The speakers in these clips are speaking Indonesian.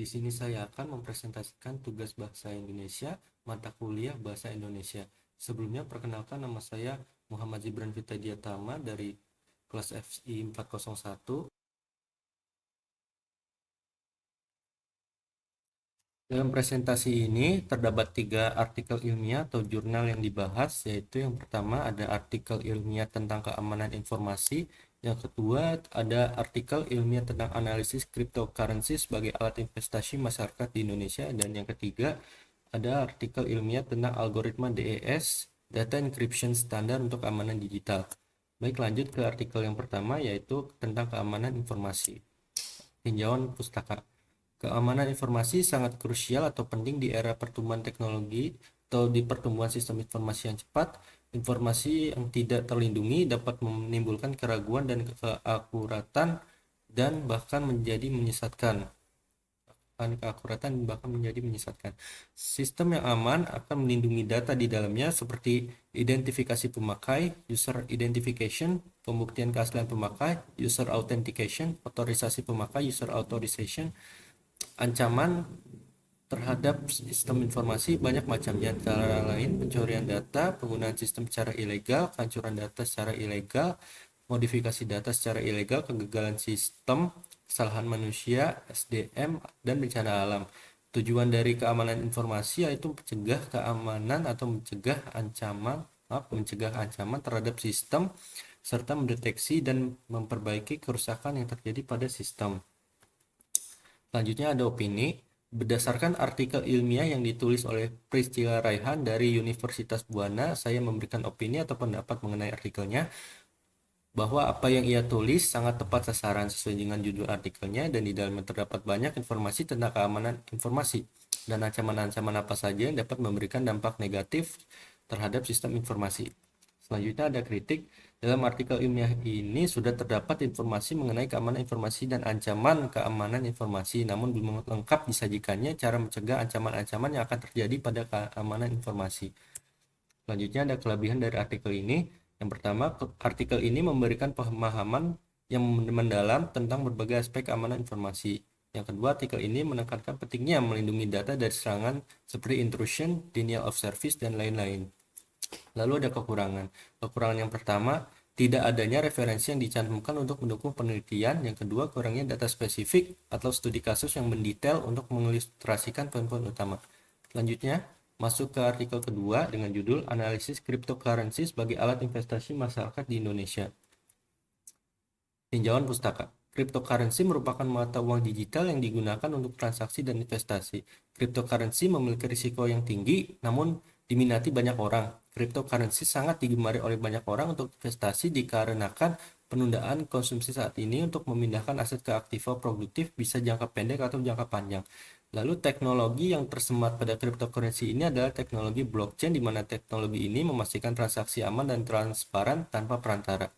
Di sini saya akan mempresentasikan tugas bahasa Indonesia, mata kuliah bahasa Indonesia. Sebelumnya perkenalkan, nama saya Muhammad Zibran Fitadiatama dari kelas FI 401. Dalam presentasi ini terdapat 3 artikel ilmiah atau jurnal yang dibahas, yaitu yang pertama ada artikel ilmiah tentang keamanan informasi, yang kedua ada artikel ilmiah tentang analisis cryptocurrency sebagai alat investasi masyarakat di Indonesia, dan yang ketiga ada artikel ilmiah tentang algoritma DES, Data Encryption Standard untuk keamanan digital. Baik, lanjut ke artikel yang pertama, yaitu tentang keamanan informasi. Tinjauan pustaka. Keamanan informasi sangat krusial atau penting di era pertumbuhan teknologi atau di pertumbuhan sistem informasi yang cepat. Informasi yang tidak terlindungi dapat menimbulkan keraguan dan keakuratan dan bahkan menjadi menyesatkan. Sistem yang aman akan melindungi data di dalamnya seperti identifikasi pemakai, user identification, pembuktian keaslian pemakai, user authentication, otorisasi pemakai, user authorization. Ancaman terhadap sistem informasi banyak macamnya, antara lain pencurian data, penggunaan sistem secara ilegal, kehancuran data secara ilegal, modifikasi data secara ilegal, kegagalan sistem, kesalahan manusia, SDM, dan bencana alam. Tujuan dari keamanan informasi yaitu mencegah keamanan atau mencegah ancaman terhadap sistem serta mendeteksi dan memperbaiki kerusakan yang terjadi pada sistem. Selanjutnya ada opini. Berdasarkan artikel ilmiah yang ditulis oleh Priscilla Raihan dari Universitas Buana, saya memberikan opini atau pendapat mengenai artikelnya, bahwa apa yang ia tulis sangat tepat sasaran sesuai dengan judul artikelnya, dan di dalamnya terdapat banyak informasi tentang keamanan informasi dan ancaman-ancaman apa saja yang dapat memberikan dampak negatif terhadap sistem informasi. Selanjutnya ada kritik. Dalam artikel ilmiah ini sudah terdapat informasi mengenai keamanan informasi dan ancaman keamanan informasi, namun belum lengkap disajikannya cara mencegah ancaman-ancaman yang akan terjadi pada keamanan informasi. Selanjutnya ada kelebihan dari artikel ini. Yang pertama, artikel ini memberikan pemahaman yang mendalam tentang berbagai aspek keamanan informasi. Yang kedua, artikel ini menekankan pentingnya melindungi data dari serangan seperti intrusion, denial of service, dan lain-lain. Lalu ada kekurangan. Kekurangan yang pertama, tidak adanya referensi yang dicantumkan untuk mendukung penelitian. Yang kedua, kurangnya data spesifik atau studi kasus yang mendetail untuk mengilustrasikan poin-poin utama. Selanjutnya, masuk ke artikel kedua dengan judul Analisis Cryptocurrency sebagai Alat Investasi Masyarakat di Indonesia. Tinjauan pustaka. Cryptocurrency merupakan mata uang digital yang digunakan untuk transaksi dan investasi. Cryptocurrency memiliki risiko yang tinggi, namun diminati banyak orang. Cryptocurrency sangat digemari oleh banyak orang untuk investasi dikarenakan penundaan konsumsi saat ini untuk memindahkan aset ke aktiva produktif bisa jangka pendek atau jangka panjang. Lalu teknologi yang tersemat pada cryptocurrency ini adalah teknologi blockchain, di mana teknologi ini memastikan transaksi aman dan transparan tanpa perantara.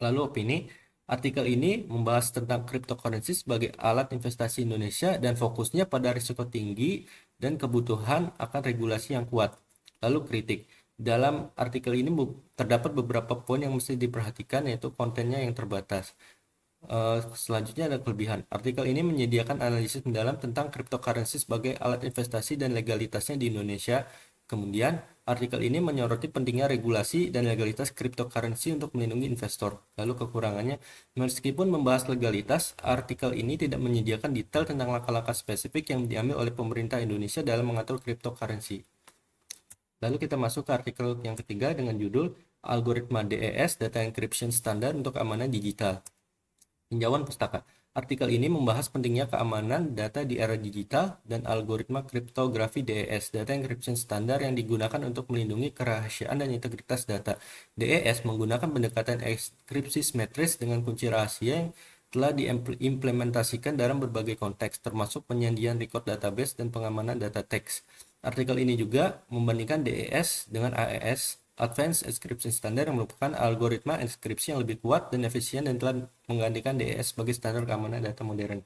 Lalu opini. Artikel ini membahas tentang cryptocurrency sebagai alat investasi Indonesia dan fokusnya pada risiko tinggi dan kebutuhan akan regulasi yang kuat. Lalu kritik. Dalam artikel ini terdapat beberapa poin yang mesti diperhatikan, yaitu kontennya yang terbatas. Selanjutnya ada kelebihan. Artikel ini menyediakan analisis mendalam tentang cryptocurrency sebagai alat investasi dan legalitasnya di Indonesia. Kemudian, artikel ini menyoroti pentingnya regulasi dan legalitas cryptocurrency untuk melindungi investor. Lalu kekurangannya, meskipun membahas legalitas, artikel ini tidak menyediakan detail tentang langkah-langkah spesifik yang diambil oleh pemerintah Indonesia dalam mengatur cryptocurrency. Lalu kita masuk ke artikel yang ketiga dengan judul Algoritma DES, Data Encryption Standard untuk Keamanan Digital. Tinjauan pustaka. Artikel ini membahas pentingnya keamanan data di era digital dan algoritma kriptografi DES, Data Encryption Standard, yang digunakan untuk melindungi kerahasiaan dan integritas data. DES menggunakan pendekatan enkripsi simetris dengan kunci rahasia yang telah diimplementasikan dalam berbagai konteks, termasuk penyandian record database dan pengamanan data teks. Artikel ini juga membandingkan DES dengan AES, Advanced Encryption Standard, yang merupakan algoritma enkripsi yang lebih kuat dan efisien dan telah menggantikan DES sebagai standar keamanan data modern.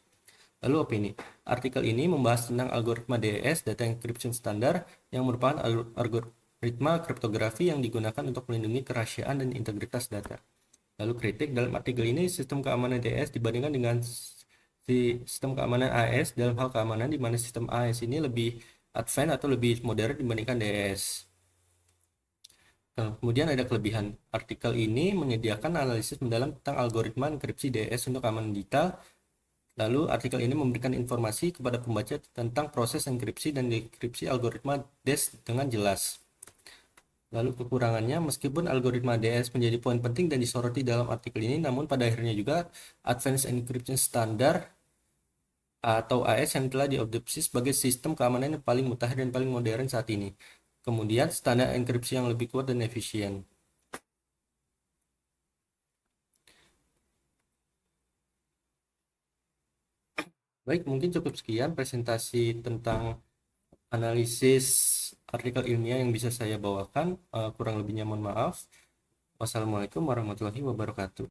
Lalu opini. Artikel ini membahas tentang algoritma DES, Data Encryption Standard, yang merupakan algoritma kriptografi yang digunakan untuk melindungi kerahasiaan dan integritas data. Lalu kritik. Dalam artikel ini, sistem keamanan DES dibandingkan dengan sistem keamanan AES dalam hal keamanan, di mana sistem AES ini lebih advance atau lebih modern dibandingkan DES. Kemudian ada kelebihan. Artikel ini menyediakan analisis mendalam tentang algoritma enkripsi DES untuk keamanan digital. Lalu artikel ini memberikan informasi kepada pembaca tentang proses enkripsi dan dekripsi algoritma DES dengan jelas. Lalu kekurangannya, meskipun algoritma DES menjadi poin penting dan disoroti dalam artikel ini, namun pada akhirnya juga Advanced Encryption Standard atau AES yang telah diadopsi sebagai sistem keamanan yang paling mutakhir dan paling modern saat ini. Kemudian standar enkripsi yang lebih kuat dan efisien. Baik, mungkin cukup sekian presentasi tentang analisis artikel ilmiah yang bisa saya bawakan. Kurang lebihnya mohon maaf. Wassalamualaikum warahmatullahi wabarakatuh.